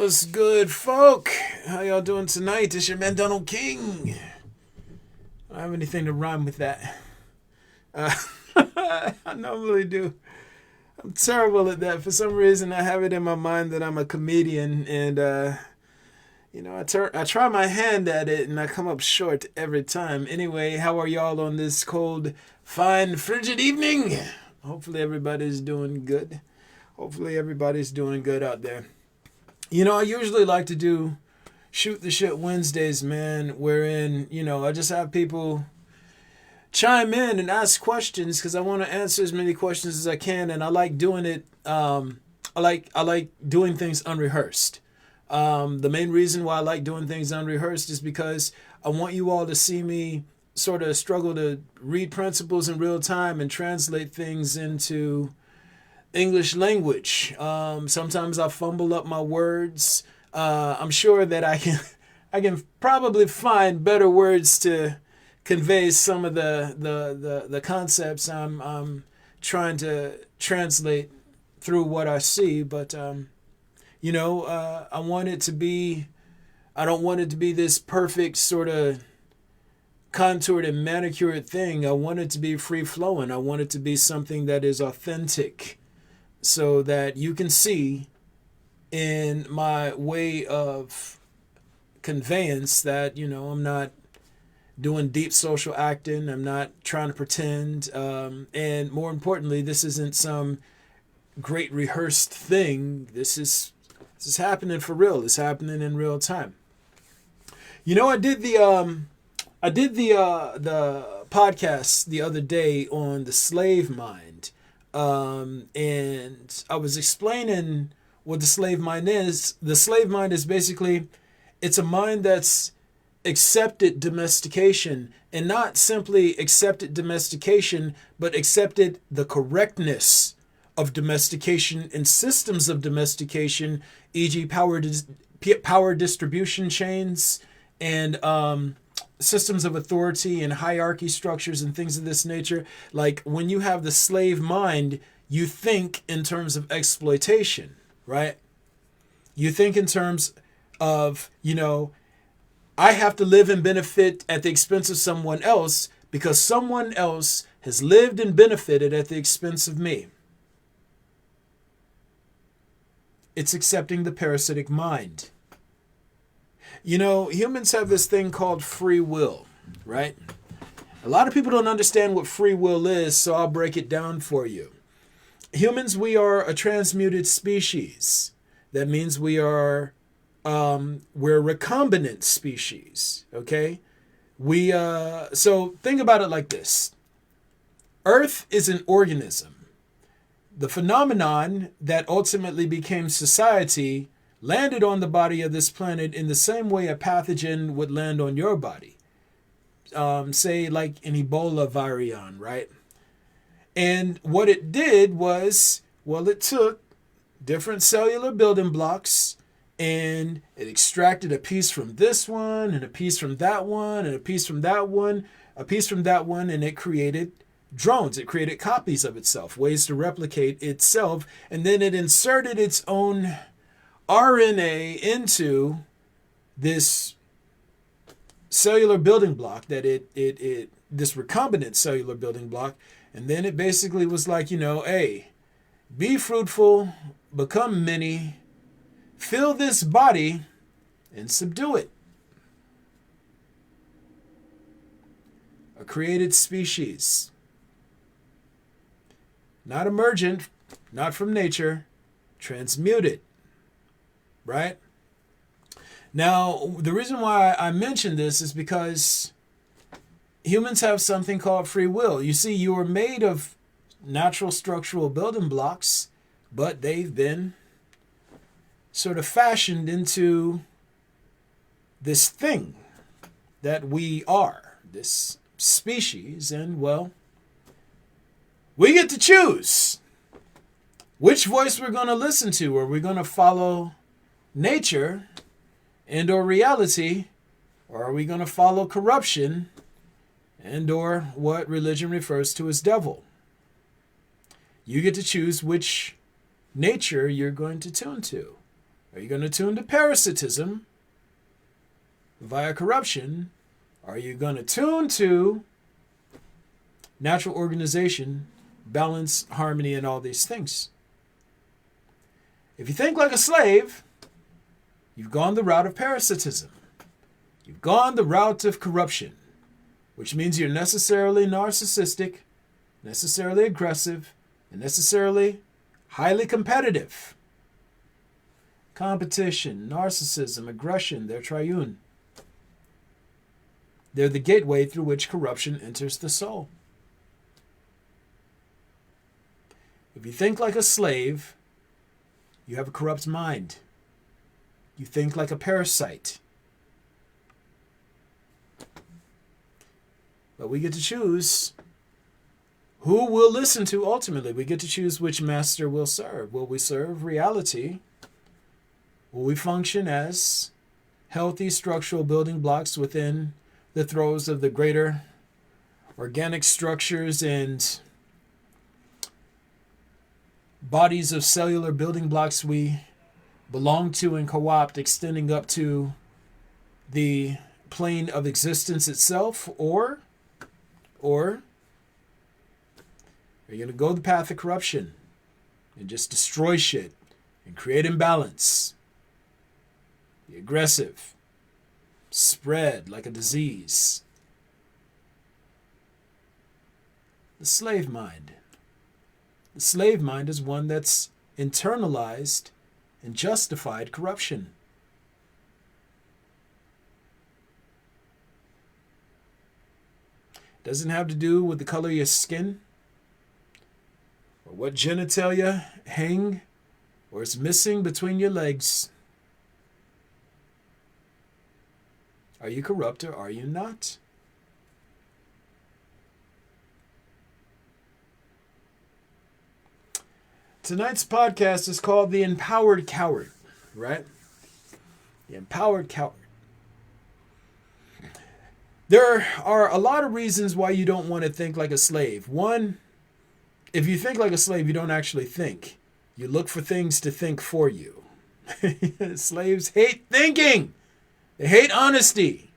What's good, folk? How y'all doing tonight? It's your man Donald King. I don't have anything to rhyme with that. Uh, I normally do. I'm terrible at that. For some reason, I have it in my mind that I'm a comedian, and I try my hand at it, and I come up short every time. Anyway, how are y'all on this cold, fine, frigid evening? Hopefully, everybody's doing good. Hopefully, everybody's doing good out there. I usually like to do Shoot the Shit Wednesdays, man, wherein, I just have people chime in and ask questions because I want to answer as many questions as I can, and I like doing it. I like doing things unrehearsed. The main reason why I like doing things unrehearsed is because I want you all to see me sort of struggle to read principles in real time and translate things into English language. Sometimes I fumble up my words. I'm sure that I can probably find better words to convey some of the concepts I'm trying to translate through what I see. But I want it to be. I don't want it to be this perfect sort of contoured and manicured thing. I want it to be free flowing. I want it to be something that is authentic, so that you can see in my way of conveyance that, I'm not doing deep social acting. I'm not trying to pretend. And more importantly, this isn't some great rehearsed thing. This is happening for real. It's happening in real time. I did the podcast the other day on the slave mind. And I was explaining what the slave mind is. The slave mind is basically, it's a mind that's accepted domestication, and not simply accepted domestication, but accepted the correctness of domestication and systems of domestication, e.g. power distribution chains and systems of authority and hierarchy structures and things of this nature. Like, when you have the slave mind, you think in terms of exploitation, right? You think in terms of, I have to live and benefit at the expense of someone else because someone else has lived and benefited at the expense of me. It's accepting the parasitic mind. Humans have this thing called free will, right? A lot of people don't understand what free will is, so I'll break it down for you. Humans, we are a transmuted species. That means we're a recombinant species, okay? So think about it like this. Earth is an organism. The phenomenon that ultimately became society landed on the body of this planet in the same way a pathogen would land on your body. Say like an Ebola virion, right? And what it did was, it took different cellular building blocks and it extracted a piece from this one and a piece from that one and a piece from that one, a piece from that one, and it created drones. It created copies of itself, ways to replicate itself, and then it inserted its own RNA into this cellular building block that this recombinant cellular building block. And then it basically was like, hey, be fruitful, become many, fill this body, and subdue it. A created species. Not emergent, not from nature, transmuted. Right? Now, the reason why I mention this is because humans have something called free will. You see, you are made of natural structural building blocks, but they've been sort of fashioned into this thing that we are, this species, and we get to choose which voice we're going to listen to. Are we going to follow nature and or reality, or are we going to follow corruption and or what religion refers to as devil? You get to choose which nature you're going to tune to. Are you going to tune to parasitism via corruption? Are you going to tune to natural organization, balance, harmony, and all these things? If you think like a slave, you've gone the route of parasitism. You've gone the route of corruption, which means you're necessarily narcissistic, necessarily aggressive, and necessarily highly competitive. Competition, narcissism, aggression, they're triune. They're the gateway through which corruption enters the soul. If you think like a slave, you have a corrupt mind. You think like a parasite. But we get to choose who we'll listen to ultimately. We get to choose which master we'll serve. Will we serve reality? Will we function as healthy structural building blocks within the throes of the greater organic structures and bodies of cellular building blocks we belong to and co-opt, extending up to the plane of existence itself? Or are you going to go the path of corruption and just destroy shit and create imbalance? Be aggressive. Spread like a disease. The slave mind. The slave mind is one that's internalized and justified corruption. It doesn't have to do with the color of your skin or what genitalia hang or is missing between your legs. Are you corrupt or are you not? Tonight's podcast is called The Empowered Coward, right? The Empowered Coward. There are a lot of reasons why you don't want to think like a slave. One, if you think like a slave, you don't actually think. You look for things to think for you. Slaves hate thinking. They hate honesty.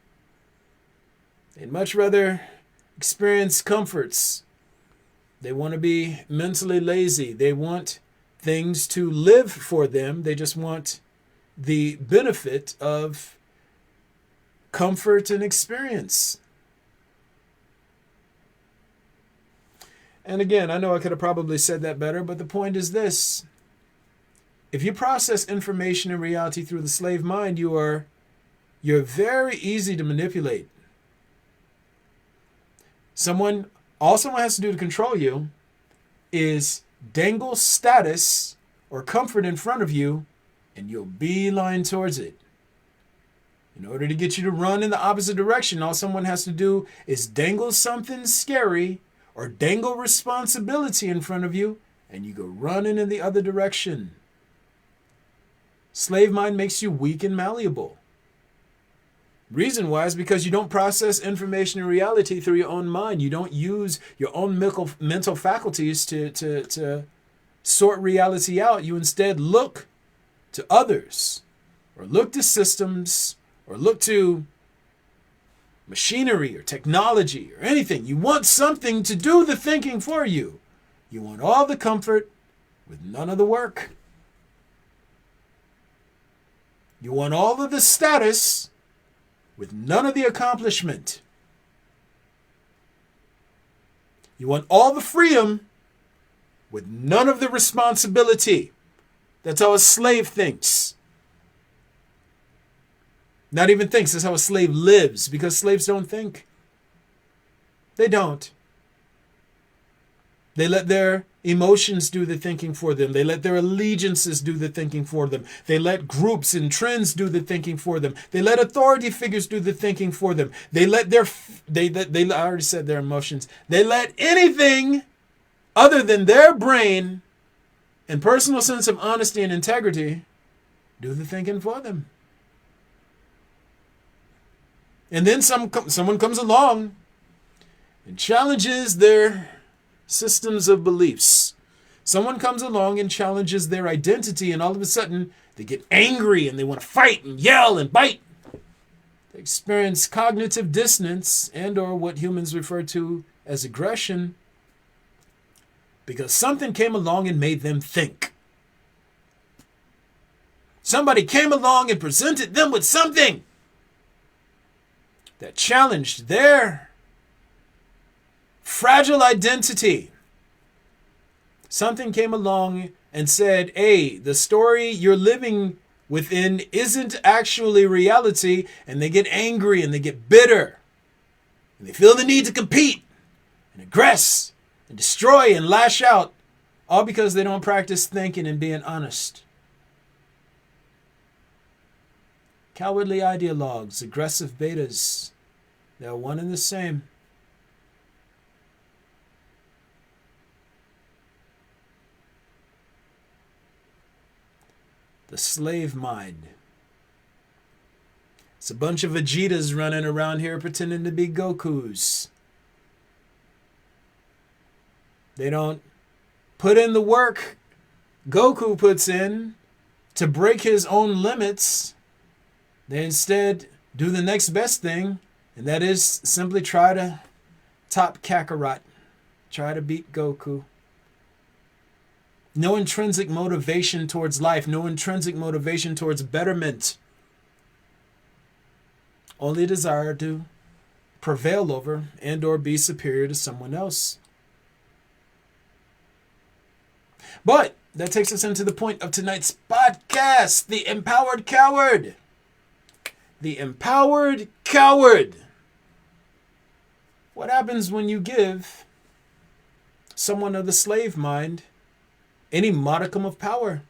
They'd much rather experience comforts. They want to be mentally lazy. They want things to live for them. They just want the benefit of comfort and experience. And again, I know I could have probably said that better, but the point is this. If you process information and reality through the slave mind, you're very easy to manipulate. All someone has to do to control you is dangle status or comfort in front of you, and you'll beeline towards it. In order to get you to run in the opposite direction, all someone has to do is dangle something scary or dangle responsibility in front of you, and you go running in the other direction. Slave mind makes you weak and malleable. Reason why is because you don't process information and reality through your own mind. You don't use your own mental faculties to sort reality out. You instead look to others, or look to systems, or look to machinery or technology or anything. You want something to do the thinking for you. You want all the comfort with none of the work. You want all of the status with none of the accomplishment. You want all the freedom with none of the responsibility. That's how a slave thinks. Not even thinks, that's how a slave lives, because slaves don't think. They don't. They let their emotions do the thinking for them. They let their allegiances do the thinking for them. They let groups and trends do the thinking for them. They let authority figures do the thinking for them. They I already said their emotions. They let anything other than their brain and personal sense of honesty and integrity do the thinking for them. And then someone comes along and challenges their systems of beliefs. Someone comes along and challenges their identity, and all of a sudden They get angry and they want to fight and yell and bite. They experience cognitive dissonance and or what humans refer to as aggression because something came along and made them think. Somebody came along and presented them with something that challenged their fragile identity. Something came along and said, hey, the story you're living within isn't actually reality, and they get angry and they get bitter. And they feel the need to compete and aggress and destroy and lash out, all because they don't practice thinking and being honest. Cowardly ideologues, aggressive betas, they're one and the same. The slave mind. It's a bunch of Vegetas running around here pretending to be Gokus. They don't put in the work Goku puts in to break his own limits. They instead do the next best thing, and that is simply try to top Kakarot. Try to beat Goku. No intrinsic motivation towards life. No intrinsic motivation towards betterment. Only a desire to prevail over and or be superior to someone else. But that takes us into the point of tonight's podcast, the empowered coward. The empowered coward. What happens when you give someone of the slave mind any modicum of power?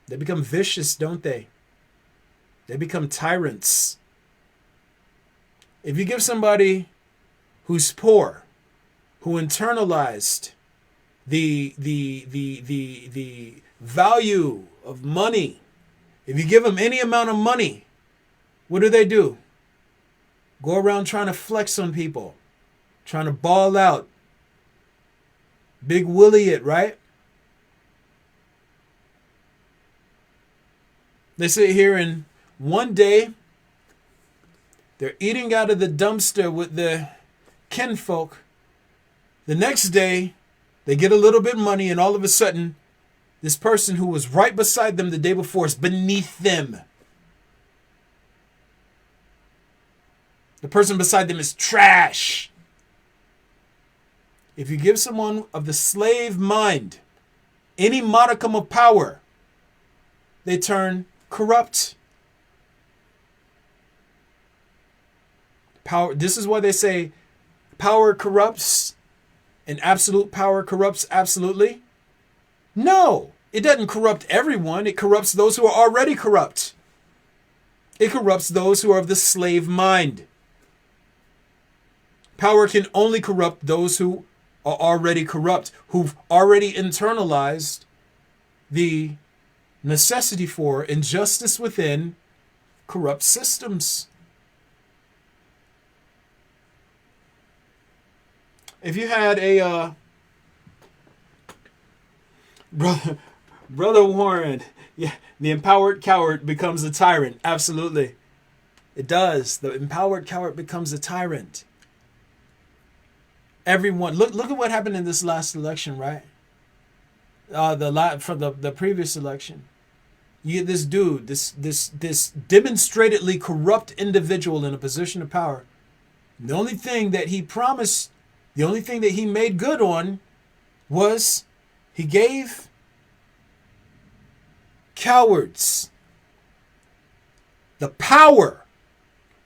They become vicious, don't they? They become tyrants. If you give somebody who's poor, who internalized the value of money, if you give them any amount of money, what do? Go around trying to flex on people, trying to ball out. Big Willie it, right? They sit here and one day they're eating out of the dumpster with their kinfolk. The next day they get a little bit of money and all of a sudden this person who was right beside them the day before is beneath them. The person beside them is trash. If you give someone of the slave mind any modicum of power, they turn corrupt. Power. This is why they say power corrupts and absolute power corrupts absolutely. No, it doesn't corrupt everyone. It corrupts those who are already corrupt. It corrupts those who are of the slave mind. Power can only corrupt those who are already corrupt, who've already internalized the necessity for injustice within corrupt systems. If you had a Brother Warren, yeah, the empowered coward becomes a tyrant. Absolutely. It does. The empowered coward becomes a tyrant. Everyone, look at what happened in this last election, right? The previous election. You get this dude, this demonstratedly corrupt individual in a position of power. The only thing that he promised, the only thing that he made good on was he gave cowards the power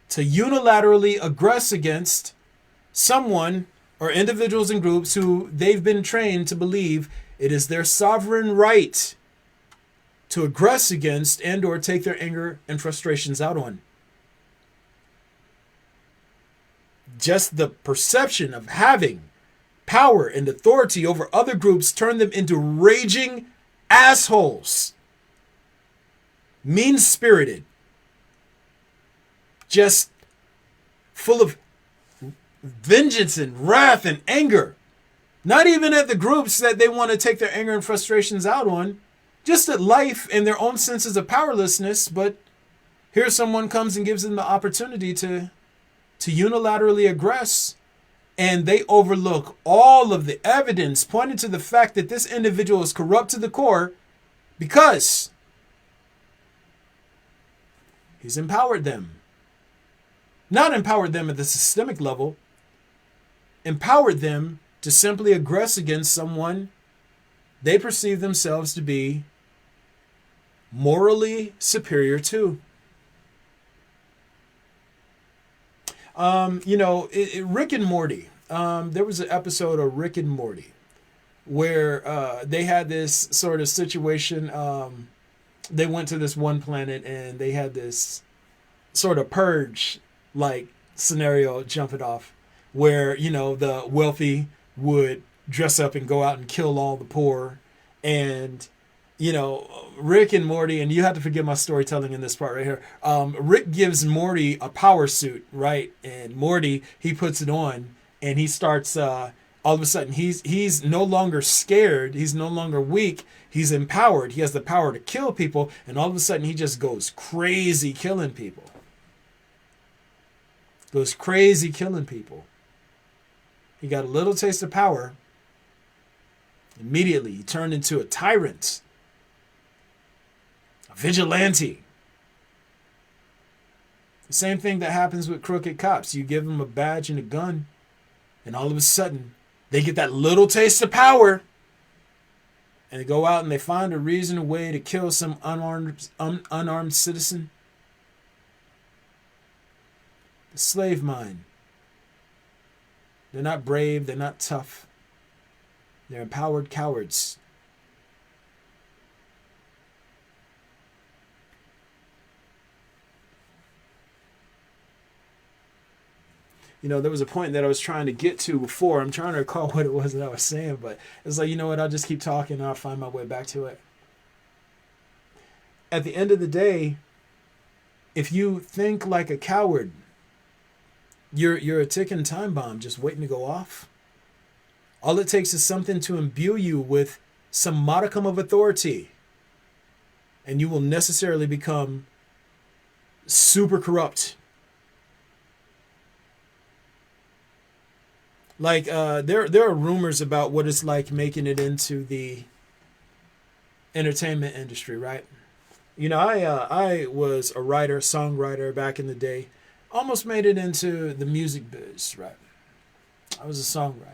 to unilaterally aggress against someone or individuals and groups who they've been trained to believe it is their sovereign right to aggress against and or take their anger and frustrations out on. Just the perception of having power and authority over other groups turned them into raging assholes. Mean-spirited. Just full of vengeance and wrath and anger. Not even at the groups that they want to take their anger and frustrations out on, just at life and their own senses of powerlessness, but here someone comes and gives them the opportunity to unilaterally aggress, and they overlook all of the evidence pointing to the fact that this individual is corrupt to the core because he's empowered them. Not empowered them at the systemic level, empowered them to simply aggress against someone they perceive themselves to be morally superior to. Rick and Morty. There was an episode of Rick and Morty where they had this sort of situation. They went to this one planet and they had this sort of purge like scenario jumping off where, the wealthy would dress up and go out and kill all the poor. And, Rick and Morty, and you have to forgive my storytelling in this part right here. Rick gives Morty a power suit, right? And Morty, he puts it on and he starts, all of a sudden, he's no longer scared. He's no longer weak. He's empowered. He has the power to kill people. And all of a sudden, he just goes crazy killing people. Goes crazy killing people. He got a little taste of power. Immediately, he turned into a tyrant. A vigilante. The same thing that happens with crooked cops. You give them a badge and a gun, and all of a sudden, they get that little taste of power, and they go out and they find a reason, a way to kill some unarmed citizen. The slave mind. They're not brave. They're not tough. They're empowered cowards. There was a point that I was trying to get to before. I'm trying to recall what it was that I was saying, but it's like, you know what? I'll just keep talking and I'll find my way back to it. At the end of the day, if you think like a coward, you're a ticking time bomb just waiting to go off. All it takes is something to imbue you with some modicum of authority, and you will necessarily become super corrupt. Like there are rumors about what it's like making it into the entertainment industry, right? I was a writer, songwriter back in the day. Almost made it into the music biz, right? I was a songwriter.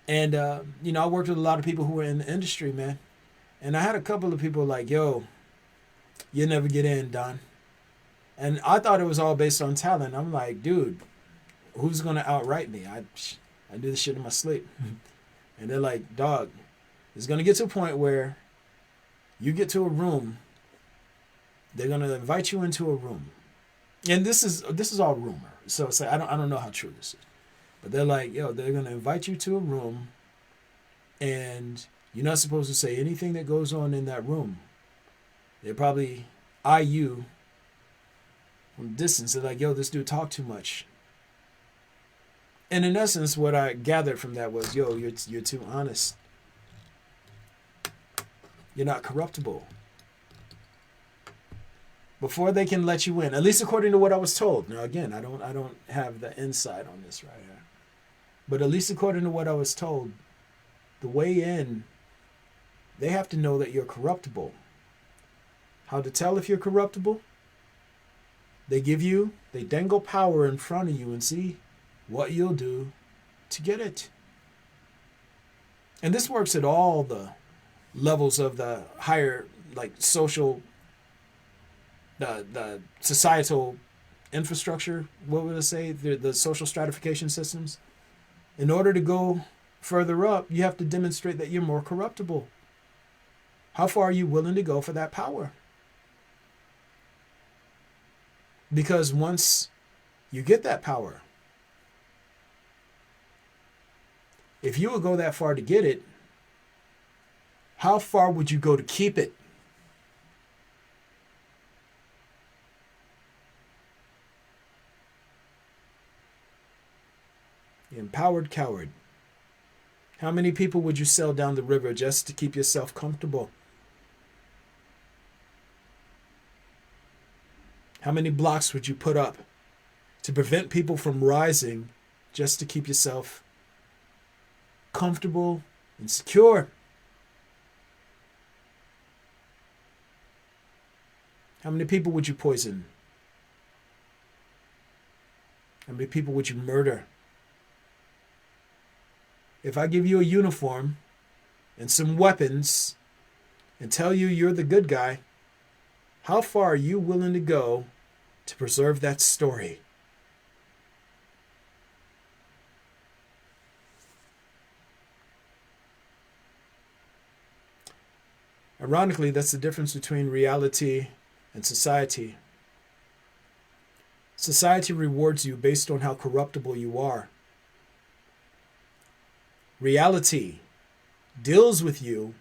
And, I worked with a lot of people who were in the industry, man. And I had a couple of people like, yo, you'll never get in, Don. And I thought it was all based on talent. I'm like, dude, who's going to outright me? I do this shit in my sleep. And they're like, dog, it's going to get to a point where you get to a room. They're going to invite you into a room. And this is all rumor. So it's like, I don't know how true this is. But they're like, yo, they're going to invite you to a room and you're not supposed to say anything that goes on in that room. They probably eye you from a distance. They're like, yo, this dude talk too much. And in essence, what I gathered from that was, yo, you're too honest. You're not corruptible. Before they can let you in, at least according to what I was told. Now, again, I don't have the insight on this right here. But at least according to what I was told, the way in, they have to know that you're corruptible. How to tell if you're corruptible? They dangle power in front of you and see what you'll do to get it. And this works at all the levels of the higher, like, social, the societal infrastructure, what would I say? The social stratification systems. In order to go further up, you have to demonstrate that you're more corruptible. How far are you willing to go for that power? Because once you get that power, if you would go that far to get it, how far would you go to keep it? The empowered coward. How many people would you sell down the river just to keep yourself comfortable? How many blocks would you put up to prevent people from rising just to keep yourself comfortable and secure? How many people would you poison? How many people would you murder? If I give you a uniform and some weapons and tell you you're the good guy, how far are you willing to go to preserve that story? Ironically, that's the difference between reality and society. Society rewards you based on how corruptible you are. Reality deals with you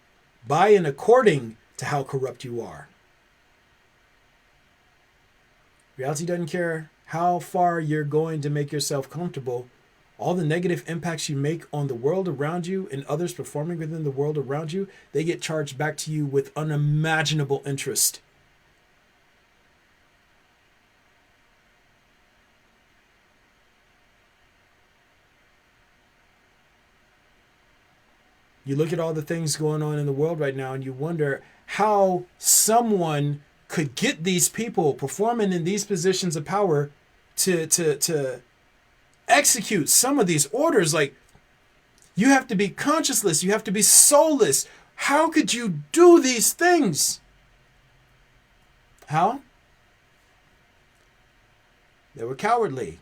by and according to how corrupt you are. Reality doesn't care how far you're going to make yourself comfortable. All the negative impacts you make on the world around you and others performing within the world around you, they get charged back to you with unimaginable interest. You look at all the things going on in the world right now and you wonder how someone could get these people performing in these positions of power to execute some of these orders. Like, you have to be conscienceless, you have to be soulless. How could you do these things? How? They were cowardly.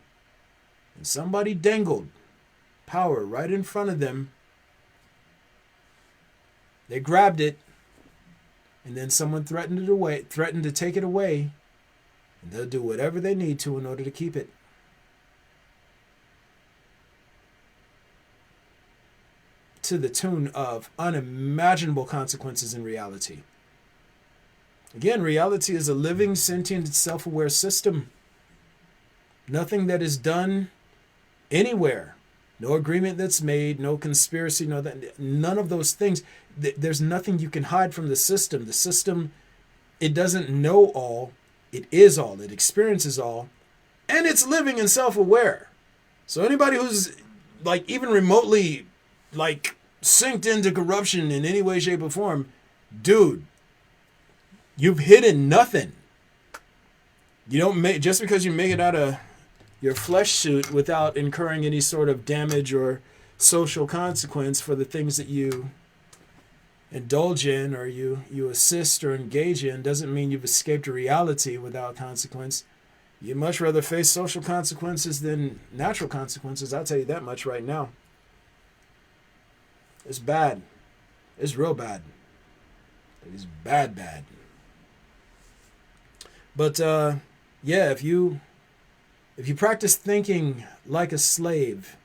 And somebody dangled power right in front of them. They grabbed it, and then someone threatened to take it away, and they'll do whatever they need to in order to keep it. To the tune of unimaginable consequences in reality. Again, reality is a living, sentient, self-aware system. Nothing that is done anywhere. No agreement that's made, no conspiracy, none of those things. There's nothing you can hide from the system. The system, it doesn't know all. It is all. It experiences all. And it's living and self-aware. So anybody who's like even remotely like synced into corruption in any way, shape, or form, dude, you've hidden nothing. You don't make, just because you make it out of your flesh suit without incurring any sort of damage or social consequence for the things that you indulge in or you assist or engage in, doesn't mean you've escaped a reality without consequence. You'd much rather face social consequences than natural consequences. I'll tell you that much right now. It's bad. It's real bad. It is bad. But yeah, if you practice thinking like a slave,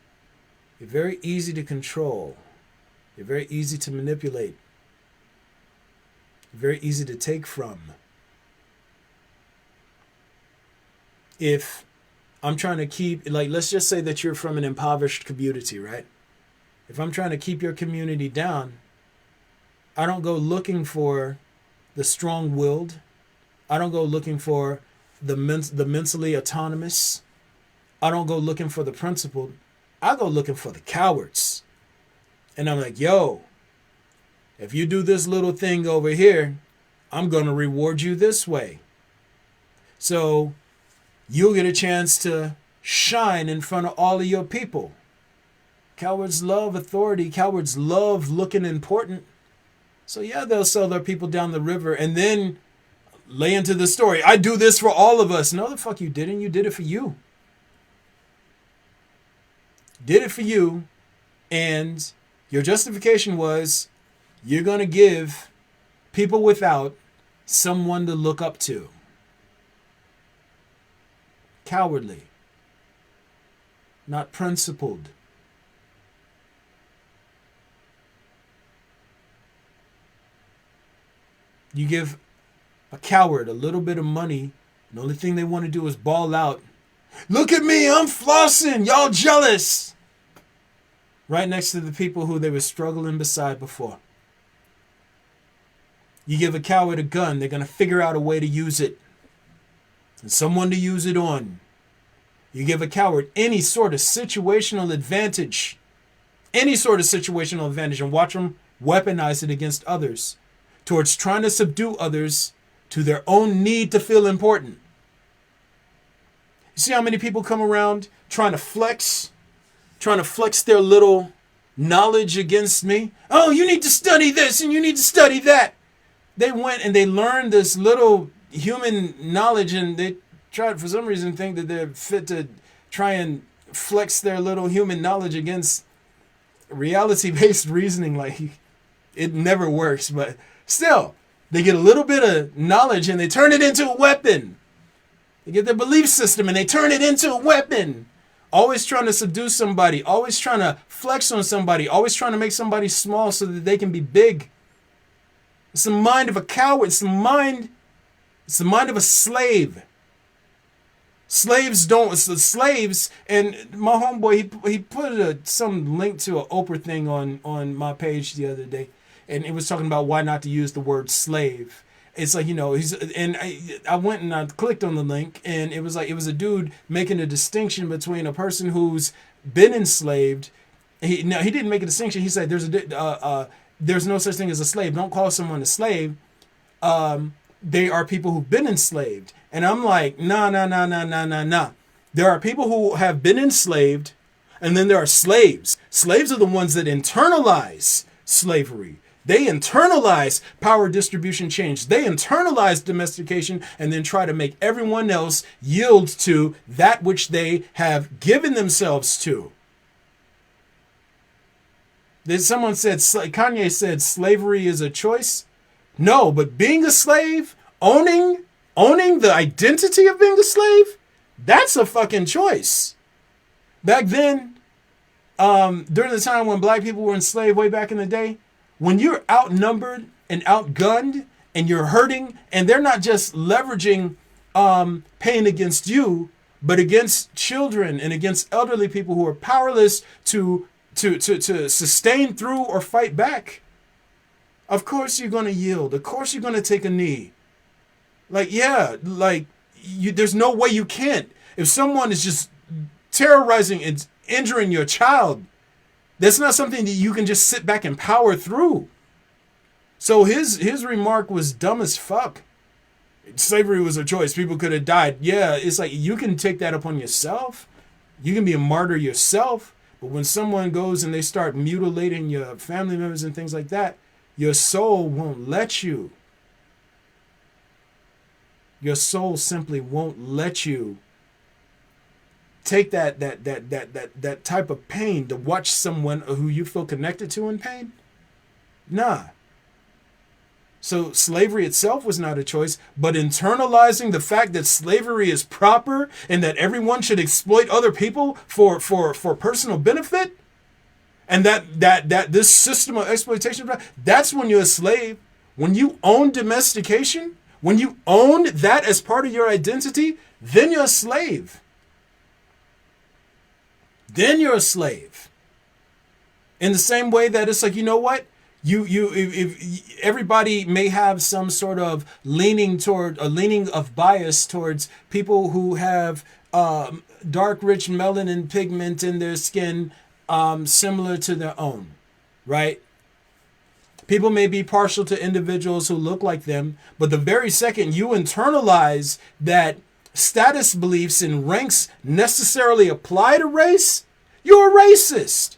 you're very easy to control. You're very easy to manipulate. You're very easy to take from. If I'm trying to keep, like, let's just say that you're from an impoverished community, right? If I'm trying to keep your community down, I don't go looking for the strong-willed. I don't go looking for the mentally autonomous. I don't go looking for the principled. I go looking for the cowards. And I'm like, yo, if you do this little thing over here, I'm going to reward you this way. So you'll get a chance to shine in front of all of your people. Cowards love authority. Cowards love looking important. So yeah, they'll sell their people down the river and then lay into the story. I do this for all of us. No, the fuck you didn't. You did it for you. Did it for you. And your justification was you're going to give people without someone to look up to. Cowardly. Not principled. You give a coward a little bit of money, and the only thing they want to do is ball out. Look at me, I'm flossing, y'all jealous. Right next to the people who they were struggling beside before. You give a coward a gun, they're going to figure out a way to use it. and someone to use it on. You give a coward any sort of situational advantage, and watch them weaponize it against others, towards trying to subdue others to their own need to feel important. You see how many people come around trying to flex their little knowledge against me? Oh, you need to study this and you need to study that. They went and they learned this little human knowledge, and they tried for some reason think that they're fit to try and flex their little human knowledge against reality-based reasoning. Like, it never works, but still, they get a little bit of knowledge and they turn it into a weapon. They get their belief system and they turn it into a weapon. Always trying to subdue somebody, always trying to flex on somebody, always trying to make somebody small so that they can be big. It's the mind of a coward. It's the mind of a slave. Slaves, and my homeboy, he put some link to an Oprah thing on my page the other day, and it was talking about why not to use the word slave. It's like, I went and I clicked on the link, and it was a dude making a distinction between a person who's been enslaved. He didn't make a distinction. He said there's no such thing as a slave. Don't call someone a slave. They are people who've been enslaved. And I'm like, nah. There are people who have been enslaved, and then there are slaves. Slaves are the ones that internalize slavery. They internalize power distribution change. They internalize domestication and then try to make everyone else yield to that which they have given themselves to. Kanye said slavery is a choice. No, but being a slave, owning the identity of being a slave, that's a fucking choice. Back then, during the time when black people were enslaved way back in the day, when you're outnumbered and outgunned and you're hurting, and they're not just leveraging pain against you, but against children and against elderly people who are powerless to sustain through or fight back, of course you're going to yield. Of course you're going to take a knee. There's no way you can't. If someone is just terrorizing and injuring your child, that's not something that you can just sit back and power through. So his remark was dumb as fuck. Slavery was a choice. People could have died. Yeah, it's like you can take that upon yourself. You can be a martyr yourself. But when someone goes and they start mutilating your family members and things like that, your soul won't let you. Your soul simply won't let you take that type of pain to watch someone who you feel connected to in pain. Nah. So slavery itself was not a choice, but internalizing the fact that slavery is proper and that everyone should exploit other people for personal benefit, and that this system of exploitation, that's when you're a slave. When you own domestication, when you own that as part of your identity, then you're a slave. Then you're a slave. In the same way that it's like, you know what? If everybody may have some sort of leaning of bias towards people who have dark, rich melanin pigment in their skin similar to their own, right? People may be partial to individuals who look like them, but the very second you internalize that status beliefs and ranks necessarily apply to race, you're a racist.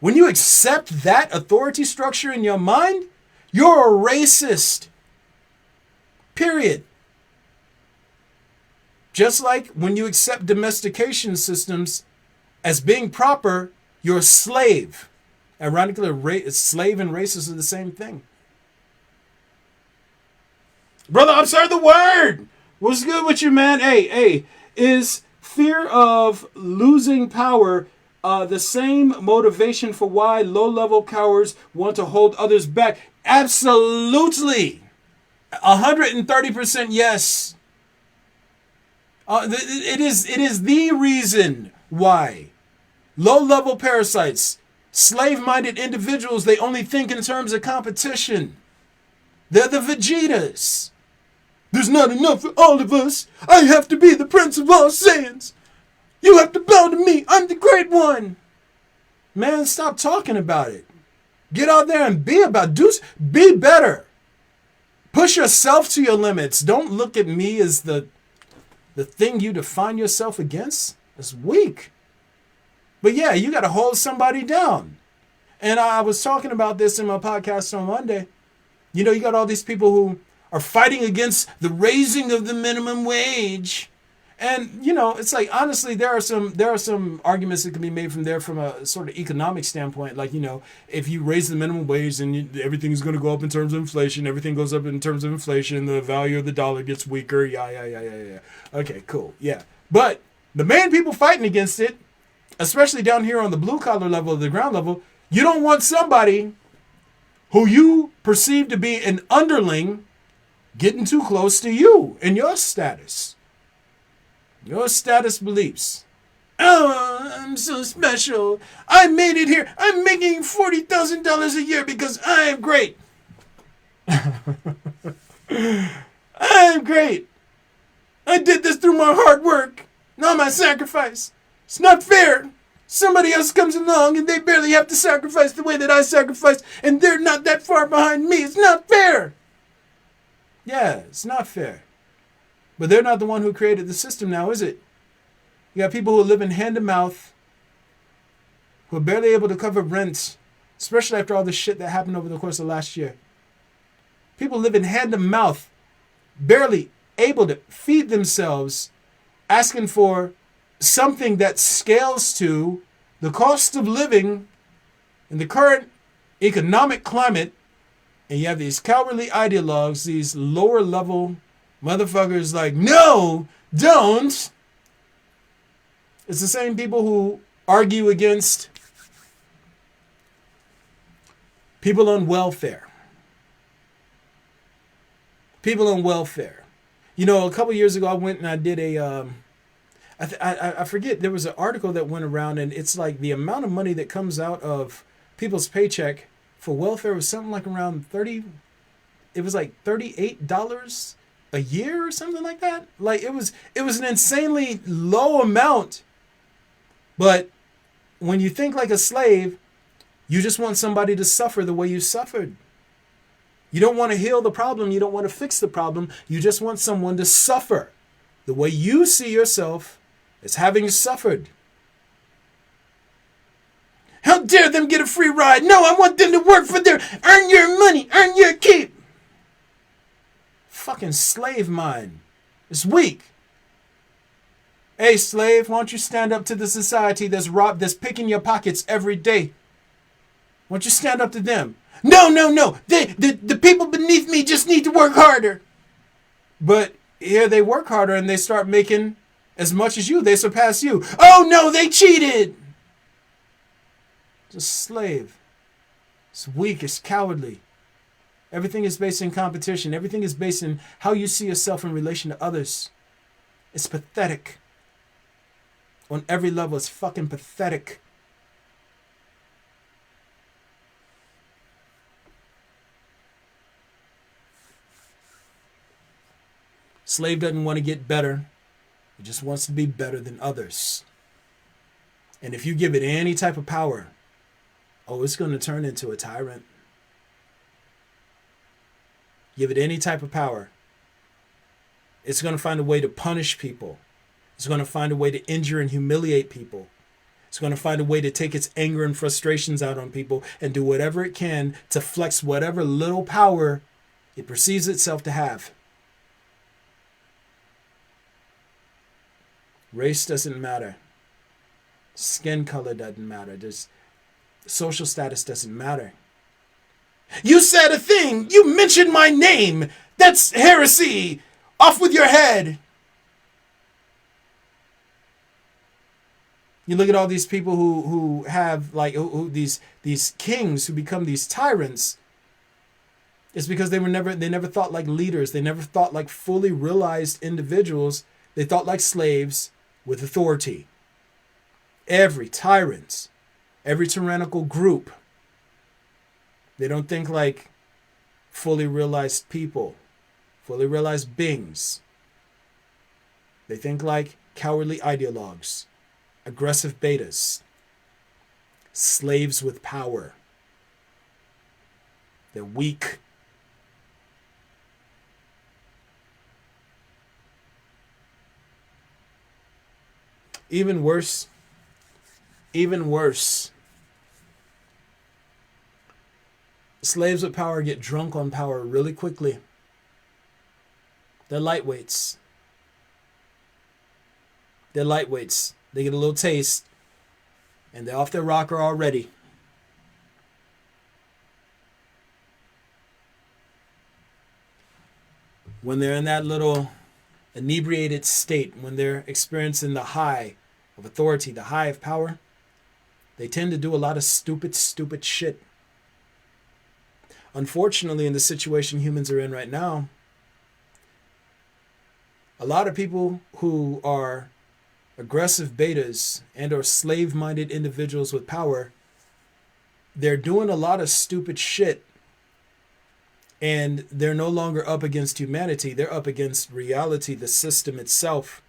When you accept that authority structure in your mind, you're a racist. Period. Just like when you accept domestication systems as being proper, you're a slave. Ironically, slave and racist are the same thing. Brother, I'm sorry, the word. What's good with you, man? Hey, is fear of losing power the same motivation for why low-level cowards want to hold others back? Absolutely. 130% yes. It is the reason why low-level parasites, slave-minded individuals, they only think in terms of competition. They're the Vegetas. There's not enough for all of us. I have to be the Prince of all Saiyans. You have to bow to me. I'm the great one. Man, stop talking about it. Get out there and be about it. Be better. Push yourself to your limits. Don't look at me as the thing you define yourself against. It's weak. But yeah, you got to hold somebody down. And I was talking about this in my podcast on Monday. You know, you got all these people who are fighting against the raising of the minimum wage. And, you know, it's like, honestly, there are some arguments that can be made from a sort of economic standpoint. Like, you know, if you raise the minimum wage, then everything is going to go up in terms of inflation. Everything goes up in terms of inflation. The value of the dollar gets weaker. Yeah. Okay, cool. Yeah. But the main people fighting against it, especially down here on the blue collar level, the ground level, you don't want somebody who you perceive to be an underling getting too close to you and your status. Your status beliefs. Oh, I'm so special. I made it here. I'm making $40,000 a year because I am great. I'm great. I did this through my hard work, not my sacrifice. It's not fair. Somebody else comes along and they barely have to sacrifice the way that I sacrificed, and they're not that far behind me. It's not fair. Yeah, it's not fair. But they're not the one who created the system now, is it? You got people who live in hand to mouth, who are barely able to cover rent, especially after all the shit that happened over the course of last year. People live in hand to mouth, barely able to feed themselves, asking for something that scales to the cost of living in the current economic climate. And you have these cowardly ideologues, these lower level motherfuckers like, no, don't. It's the same people who argue against people on welfare. People on welfare. You know, a couple years ago, I went and I did I forget, there was an article that went around, and it's like the amount of money that comes out of people's paycheck for welfare was something like around $38 a year or something like that. Like it was an insanely low amount. But when you think like a slave, you just want somebody to suffer the way you suffered. You don't want to heal the problem. You don't want to fix the problem. You just want someone to suffer the way you see yourself as having suffered. How dare them get a free ride? No, I want them to work for earn your money, earn your keep. Fucking slave mind. It's weak. Hey, slave, why don't you stand up to the society that's picking your pockets every day? Why don't you stand up to them? No. The people beneath me just need to work harder. But here they work harder and they start making as much as you. They surpass you. Oh no, they cheated. It's a slave. It's weak. It's cowardly. Everything is based in competition. Everything is based in how you see yourself in relation to others. It's pathetic. On every level, it's fucking pathetic. Slave doesn't want to get better. He just wants to be better than others. And if you give it any type of power, it's going to turn into a tyrant. Give it any type of power, it's going to find a way to punish people. It's going to find a way to injure and humiliate people. It's going to find a way to take its anger and frustrations out on people and do whatever it can to flex whatever little power it perceives itself to have. Race doesn't matter. Skin color doesn't matter. Social status doesn't matter. You said a thing. You mentioned my name. That's heresy. Off with your head. You look at all these people who have these kings who become these tyrants. It's because they never thought like leaders. They never thought like fully realized individuals. They thought like slaves with authority. Every tyrant, every tyrannical group, they don't think like fully realized people, fully realized beings. They think like cowardly ideologues, aggressive betas, slaves with power. They're weak. Even worse, slaves with power get drunk on power really quickly. They're lightweights. They get a little taste, and they're off their rocker already. When they're in that little inebriated state, when they're experiencing the high of authority, the high of power, they tend to do a lot of stupid shit. Unfortunately, in the situation humans are in right now, a lot of people who are aggressive betas and or slave-minded individuals with power, they're doing a lot of stupid shit, and they're no longer up against humanity. They're up against reality, the system itself.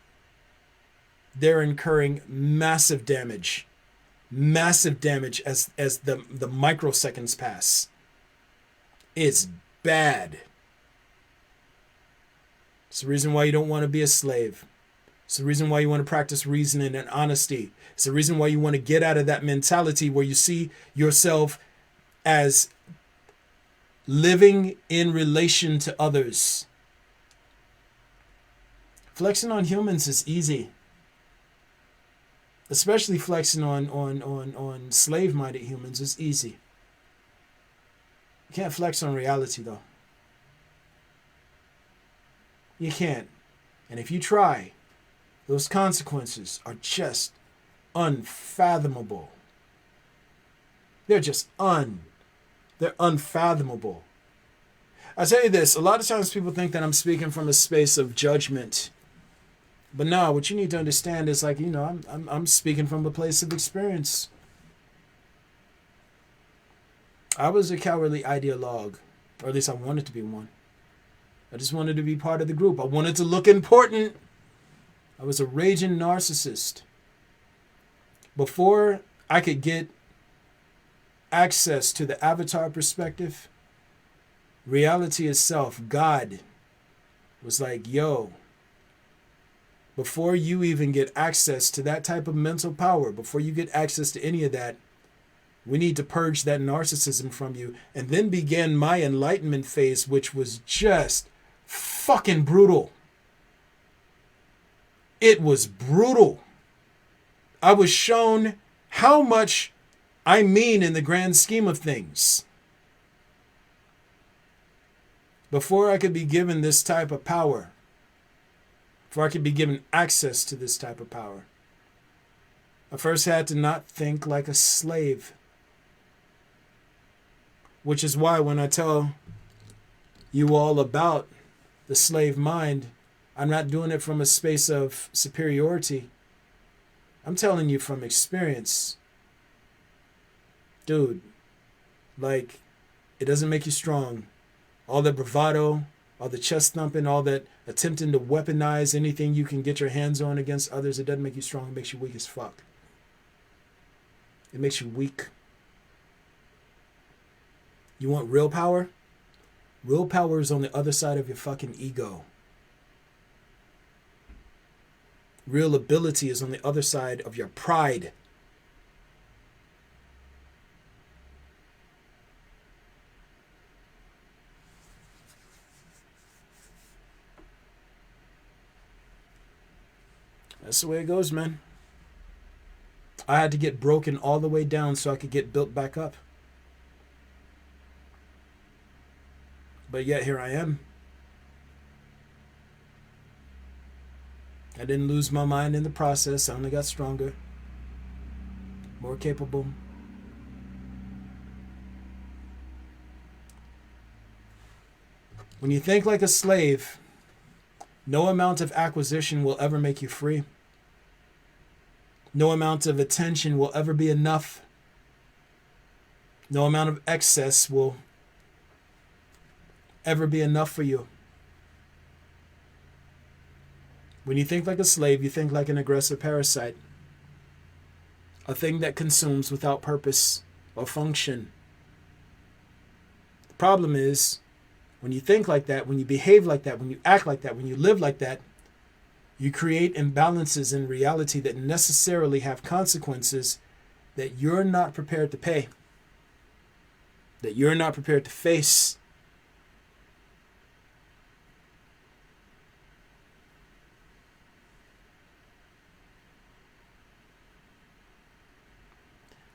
They're incurring massive damage as the microseconds pass. It's bad. It's the reason why you don't want to be a slave. It's the reason why you want to practice reasoning and honesty. It's the reason why you want to get out of that mentality where you see yourself as living in relation to others. Flexing on humans is easy. Especially flexing on slave-minded humans is easy. You can't flex on reality, though. You can't. And if you try, those consequences are just unfathomable. They're unfathomable. I tell you this, a lot of times people think that I'm speaking from a space of judgment. But no, what you need to understand is like, I'm speaking from a place of experience. I was a cowardly ideologue, or at least I wanted to be one. I just wanted to be part of the group. I wanted to look important. I was a raging narcissist. Before I could get access to the avatar perspective, reality itself, God, was like, yo, before you even get access to that type of mental power, before you get access to any of that, we need to purge that narcissism from you. And then began my enlightenment phase, which was just fucking brutal. It was brutal. I was shown how much I mean in the grand scheme of things. Before I could be given this type of power, before I could be given access to this type of power, I first had to not think like a slave. Which is why when I tell you all about the slave mind, I'm not doing it from a space of superiority. I'm telling you from experience. Dude, like, it doesn't make you strong. All that bravado, all the chest thumping, all that attempting to weaponize anything you can get your hands on against others, it doesn't make you strong. It makes you weak as fuck. It makes you weak. You want real power? Real power is on the other side of your fucking ego. Real ability is on the other side of your pride. That's the way it goes, man. I had to get broken all the way down so I could get built back up. But yet here I am. I didn't lose my mind in the process. I only got stronger, more capable. When you think like a slave, no amount of acquisition will ever make you free. No amount of attention will ever be enough. No amount of excess will ever be enough for you. When you think like a slave, you think like an aggressive parasite, a thing that consumes without purpose or function. The problem is, when you think like that, when you behave like that, when you act like that, when you live like that, you create imbalances in reality that necessarily have consequences that you're not prepared to pay, that you're not prepared to face.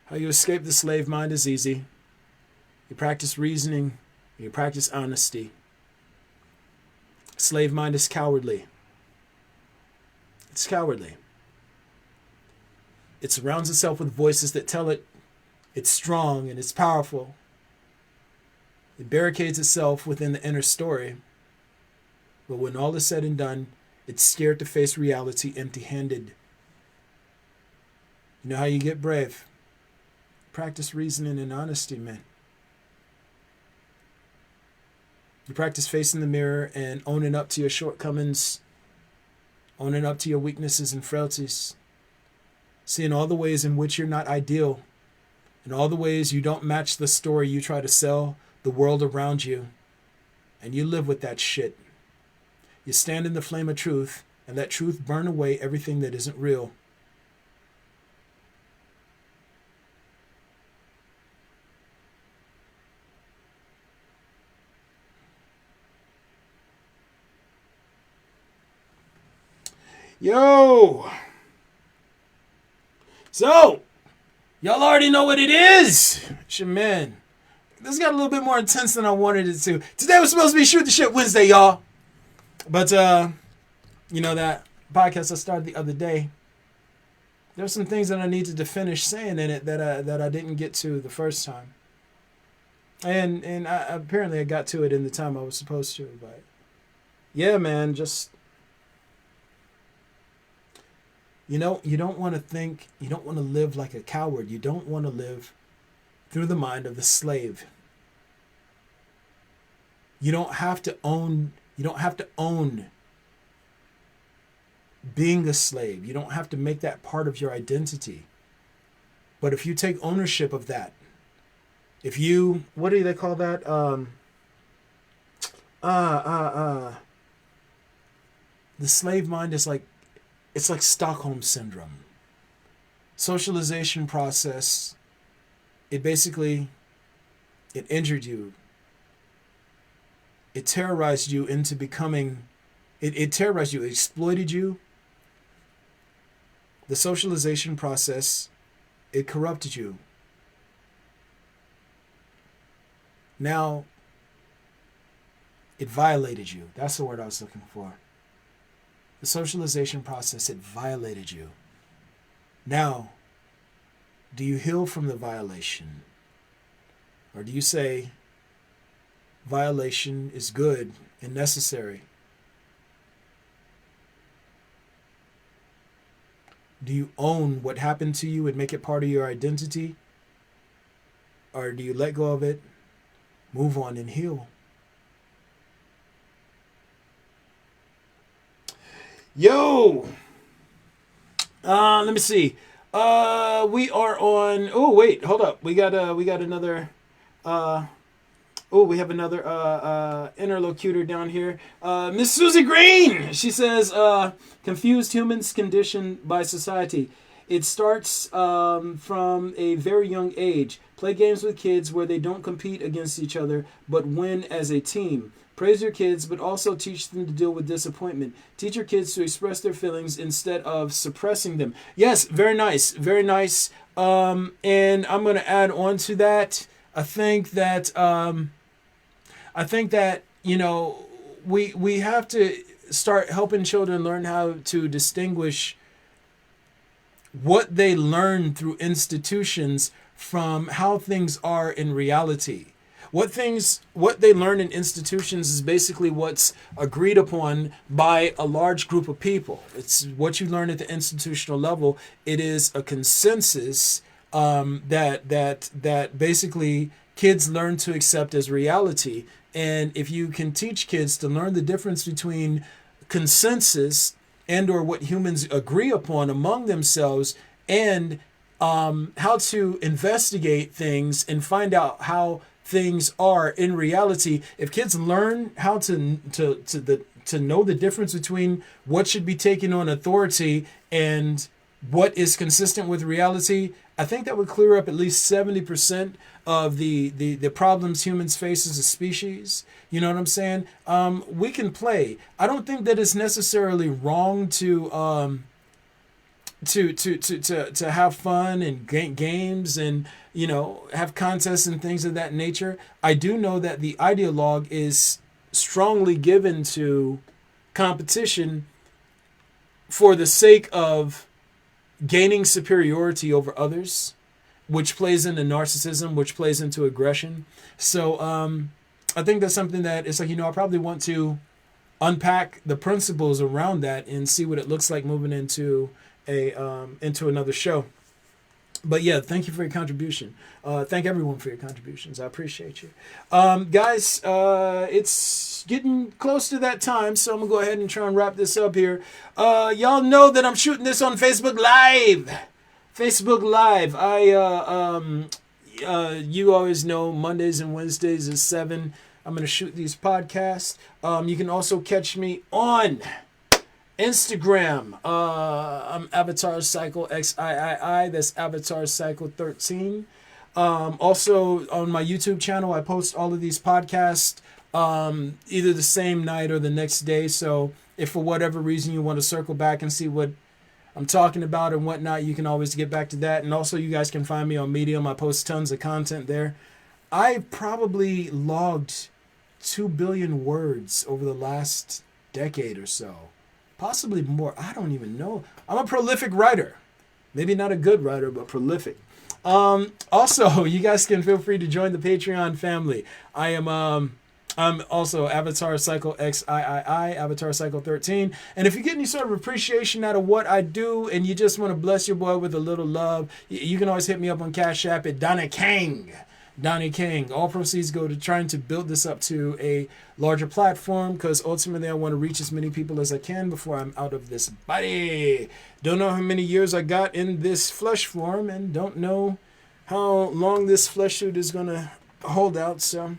How you escape the slave mind is easy. You practice reasoning, you practice honesty. Slave mind is cowardly. It's cowardly. It surrounds itself with voices that tell it it's strong and it's powerful. It barricades itself within the inner story. But when all is said and done, it's scared to face reality empty-handed. You know how you get brave? Practice reasoning and honesty, man. You practice facing the mirror and owning up to your shortcomings, owning up to your weaknesses and frailties, seeing all the ways in which you're not ideal, and all the ways you don't match the story you try to sell the world around you, and you live with that shit. You stand in the flame of truth and let truth burn away everything that isn't real. Yo! So, y'all already know what it is. It's your man. This got a little bit more intense than I wanted it to. Today was supposed to be Shoot the Shit Wednesday, y'all. But, you know, that podcast I started the other day, there's some things that I needed to finish saying in it that I didn't get to the first time. And apparently I got to it in the time I was supposed to. But, yeah, man, just... You know, you don't want to think, you don't want to live like a coward. You don't want to live through the mind of the slave. You don't have to own being a slave. You don't have to make that part of your identity. But if you take ownership of that, if you, what do they call that? The slave mind is like, it's like Stockholm Syndrome. Socialization process, it injured you. It terrorized you into becoming, it terrorized you, it exploited you. The socialization process, it corrupted you. Now, it violated you. That's the word I was looking for. The socialization process, it violated you. Now, do you heal from the violation? Or do you say, violation is good and necessary? Do you own what happened to you and make it part of your identity? Or do you let go of it, move on, and heal? Yo, let me see. We are on. Oh wait, hold up. We got another. We have another interlocutor down here. Miss Susie Green. She says, confused humans conditioned by society. It starts from a very young age. Play games with kids where they don't compete against each other, but win as a team. Praise your kids, but also teach them to deal with disappointment. Teach your kids to express their feelings instead of suppressing them. Yes, very nice, very nice. And I'm going to add on to that. I think that you know, we have to start helping children learn how to distinguish what they learn through institutions from how things are in reality. What they learn in institutions is basically what's agreed upon by a large group of people. It's what you learn at the institutional level. It is a consensus that basically kids learn to accept as reality. And if you can teach kids to learn the difference between consensus and or what humans agree upon among themselves, and how to investigate things and find out how things are in reality. If kids learn how to know the difference between what should be taken on authority and what is consistent with reality, I think that would clear up at least 70% of the problems humans face as a species. You know what I'm saying? We can play. I don't think that it's necessarily wrong to have fun and games and, you know, have contests and things of that nature. I do know that the ideologue is strongly given to competition for the sake of gaining superiority over others, which plays into narcissism, which plays into aggression. So I think that's something that it's like, you know, I probably want to unpack the principles around that and see what it looks like moving into another show. But yeah, thank you for your contribution. Thank everyone for your contributions. I appreciate you. Guys, it's getting close to that time, so I'm going to go ahead and try and wrap this up here. Y'all know that I'm shooting this on Facebook Live. Facebook Live. You always know Mondays and Wednesdays at 7. I'm going to shoot these podcasts. You can also catch me on Instagram. I'm Avatar Cycle XIII. That's Avatar Cycle 13. Also on my YouTube channel, I post all of these podcasts either the same night or the next day. So if for whatever reason you want to circle back and see what I'm talking about and whatnot, you can always get back to that. And also you guys can find me on Medium. I post tons of content there. I probably logged 2 billion words over the last decade or so. Possibly more. I don't even know. I'm a prolific writer. Maybe not a good writer, but prolific. Also, you guys can feel free to join the Patreon family. I'm also Avatar Cycle XIII, Avatar Cycle 13. And if you get any sort of appreciation out of what I do and you just want to bless your boy with a little love, you can always hit me up on Cash App at Donnie King. Donnie King. All proceeds go to trying to build this up to a larger platform, because ultimately I want to reach as many people as I can before I'm out of this body. Don't know how many years I got in this flesh form, and don't know how long this flesh suit is going to hold out, so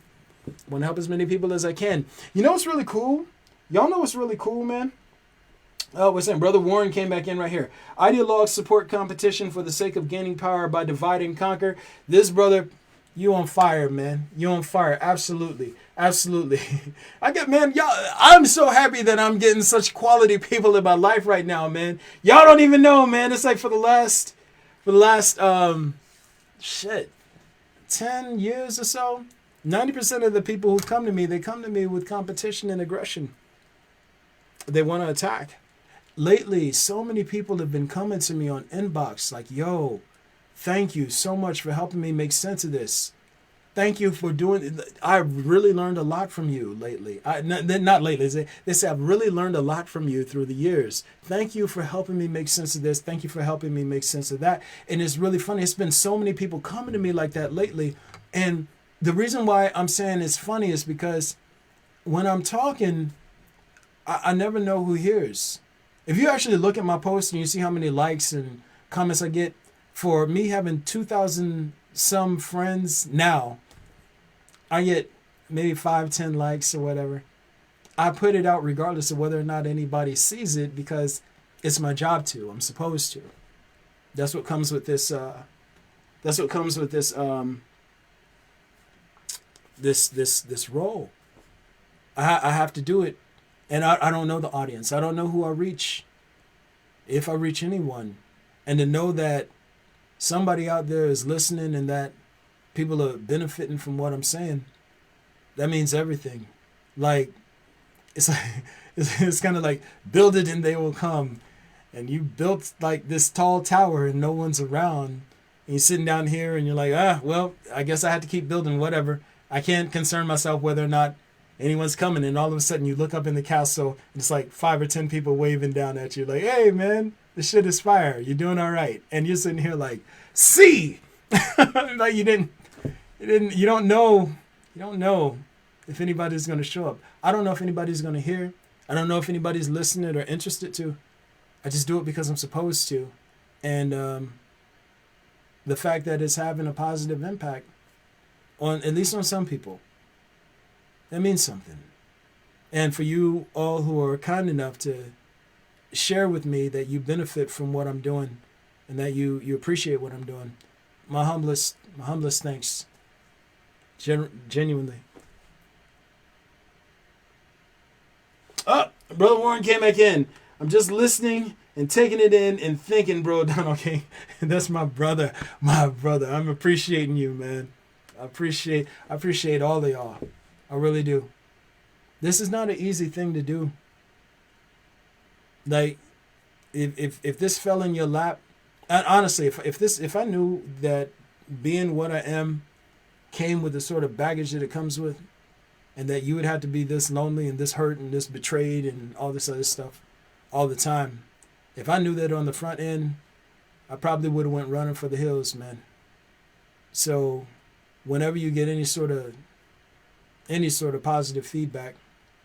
I want to help as many people as I can. You know what's really cool? Y'all know what's really cool, man? What's that? Brother Warren came back in right here. Ideologues support competition for the sake of gaining power by divide and conquer. This brother... You on fire, man. You on fire. Absolutely. Absolutely. I'm so happy that I'm getting such quality people in my life right now, man. Y'all don't even know, man. It's like for the last 10 years or so, 90% of the people who come to me, they come to me with competition and aggression. They want to attack. Lately, so many people have been coming to me on inbox like, yo, thank you so much for helping me make sense of this. Thank you for doing it. I really learned a lot from you lately. Not lately. They say I've really learned a lot from you through the years. Thank you for helping me make sense of this. Thank you for helping me make sense of that. And it's really funny. It's been so many people coming to me like that lately. And the reason why I'm saying it's funny is because when I'm talking, I never know who hears. If you actually look at my posts and you see how many likes and comments I get, for me having 2,000 some friends now, I get maybe 5-10 likes or whatever. I put it out regardless of whether or not anybody sees it, because it's my job to. I'm supposed to. That's what comes with this. That's what comes with this. This role. I have to do it, and I don't know the audience. I don't know who I reach, if I reach anyone, and to know that somebody out there is listening and that people are benefiting from what I'm saying, that means everything. Like, it's kind of like, build it and they will come. And you built like this tall tower and no one's around. And you're sitting down here and you're like, well, I guess I have to keep building, whatever. I can't concern myself whether or not anyone's coming. And all of a sudden you look up in the castle and it's like 5 or 10 people waving down at you like, hey, man, this shit is fire. You're doing all right. And you're sitting here like, see, like you don't know if anybody's going to show up. I don't know if anybody's going to hear. I don't know if anybody's listening or interested to. I just do it because I'm supposed to. And the fact that it's having a positive impact on, at least on some people, that means something. And for you all who are kind enough to share with me that you benefit from what I'm doing and that you appreciate what I'm doing, my humblest thanks. Genuinely. Oh, Brother Warren came back in. I'm just listening and taking it in and thinking, bro, Donald King, that's my brother. I'm appreciating you, man. I appreciate all of y'all. I really do. This is not an easy thing to do. Like, if this fell in your lap, and honestly, if I knew that being what I am came with the sort of baggage that it comes with, and that you would have to be this lonely and this hurt and this betrayed and all this other stuff all the time, if I knew that on the front end, I probably would have went running for the hills, man. So whenever you get any sort of positive feedback,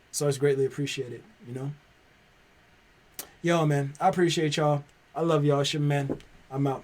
it's always greatly appreciated, you know? Yo, man, I appreciate y'all. I love y'all. It's your man. I'm out.